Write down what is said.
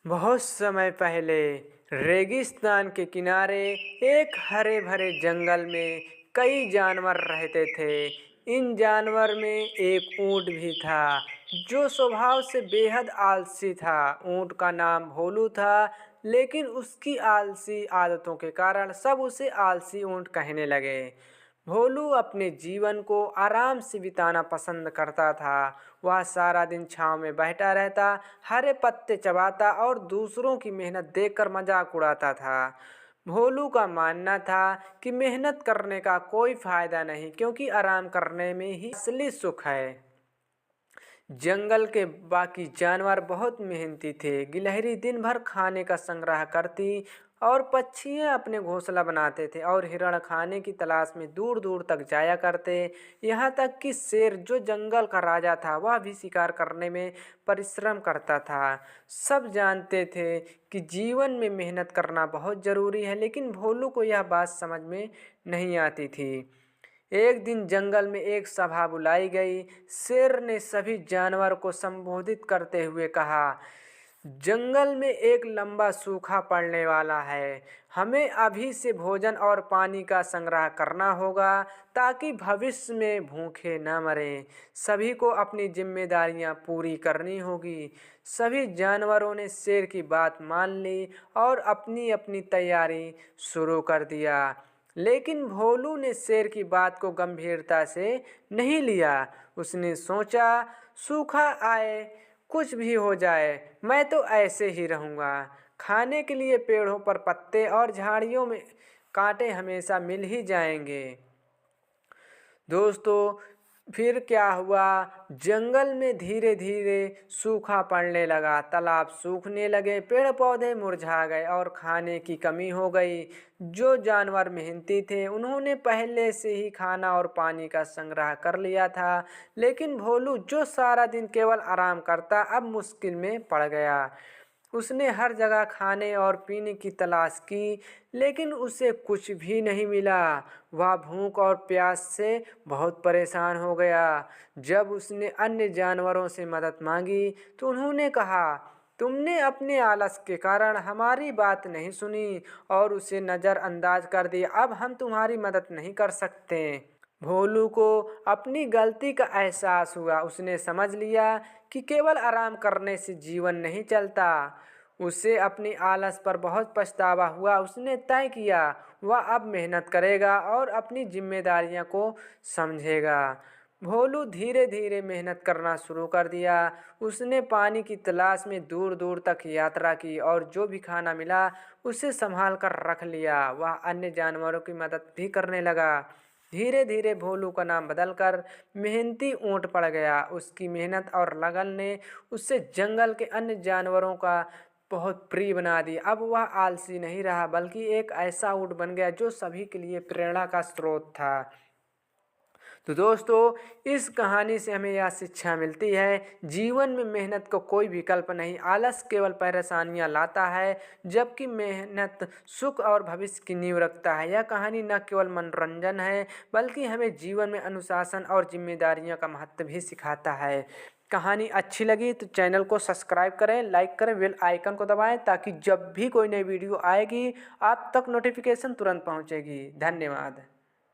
बहुत समय पहले रेगिस्तान के किनारे एक हरे भरे जंगल में कई जानवर रहते थे। इन जानवर में एक ऊंट भी था जो स्वभाव से बेहद आलसी था। ऊंट का नाम भोलू था, लेकिन उसकी आलसी आदतों के कारण सब उसे आलसी ऊंट कहने लगे। भोलू अपने जीवन को आराम से बिताना पसंद करता था। वह सारा दिन छांव में बैठा रहता, हरे पत्ते चबाता और दूसरों की मेहनत देखकर मजाक उड़ाता था। भोलू का मानना था कि मेहनत करने का कोई फायदा नहीं, क्योंकि आराम करने में ही असली सुख है। जंगल के बाकी जानवर बहुत मेहनती थे। गिलहरी दिन भर खाने का संग्रह करती और पक्षियाँ अपने घोंसला बनाते थे और हिरण खाने की तलाश में दूर दूर तक जाया करते। यहाँ तक कि शेर, जो जंगल का राजा था, वह भी शिकार करने में परिश्रम करता था। सब जानते थे कि जीवन में मेहनत करना बहुत ज़रूरी है, लेकिन भोलू को यह बात समझ में नहीं आती थी। एक दिन जंगल में एक सभा बुलाई गई। शेर ने सभी जानवर को संबोधित करते हुए कहा, जंगल में एक लंबा सूखा पड़ने वाला है। हमें अभी से भोजन और पानी का संग्रह करना होगा ताकि भविष्य में भूखे न मरें। सभी को अपनी जिम्मेदारियां पूरी करनी होगी। सभी जानवरों ने शेर की बात मान ली और अपनी अपनी तैयारी शुरू कर दिया। लेकिन भोलू ने शेर की बात को गंभीरता से नहीं लिया। उसने सोचा, सूखा आए कुछ भी हो जाए, मैं तो ऐसे ही रहूँगा। खाने के लिए पेड़ों पर पत्ते और झाड़ियों में कांटे हमेशा मिल ही जाएंगे। दोस्तों, फिर क्या हुआ? जंगल में धीरे धीरे सूखा पड़ने लगा। तालाब सूखने लगे, पेड़ पौधे मुरझा गए और खाने की कमी हो गई। जो जानवर मेहनती थे उन्होंने पहले से ही खाना और पानी का संग्रह कर लिया था, लेकिन भोलू, जो सारा दिन केवल आराम करता, अब मुश्किल में पड़ गया। उसने हर जगह खाने और पीने की तलाश की, लेकिन उसे कुछ भी नहीं मिला। वह भूख और प्यास से बहुत परेशान हो गया। जब उसने अन्य जानवरों से मदद मांगी तो उन्होंने कहा, तुमने अपने आलस के कारण हमारी बात नहीं सुनी और उसे नज़रअंदाज कर दिया। अब हम तुम्हारी मदद नहीं कर सकते। भोलू को अपनी गलती का एहसास हुआ। उसने समझ लिया कि केवल आराम करने से जीवन नहीं चलता। उसे अपनी आलस पर बहुत पछतावा हुआ। उसने तय किया वह अब मेहनत करेगा और अपनी जिम्मेदारियों को समझेगा। भोलू धीरे धीरे मेहनत करना शुरू कर दिया। उसने पानी की तलाश में दूर दूर तक यात्रा की और जो भी खाना मिला उसे संभाल कर रख लिया। वह अन्य जानवरों की मदद भी करने लगा। धीरे धीरे भोलू का नाम बदलकर मेहनती ऊंट पड़ गया। उसकी मेहनत और लगन ने उसे जंगल के अन्य जानवरों का बहुत प्रिय बना दिया। अब वह आलसी नहीं रहा, बल्कि एक ऐसा ऊंट बन गया जो सभी के लिए प्रेरणा का स्रोत था। तो दोस्तों, इस कहानी से हमें यह शिक्षा मिलती है, जीवन में मेहनत को कोई विकल्प नहीं। आलस केवल परेशानियां लाता है, जबकि मेहनत सुख और भविष्य की नींव रखता है। यह कहानी न केवल मनोरंजन है, बल्कि हमें जीवन में अनुशासन और जिम्मेदारियों का महत्व भी सिखाता है। कहानी अच्छी लगी तो चैनल को सब्सक्राइब करें, लाइक करें, बेल आइकन को दबाएं, ताकि जब भी कोई नई वीडियो आएगी आप तक नोटिफिकेशन तुरंत पहुंचेगी। धन्यवाद।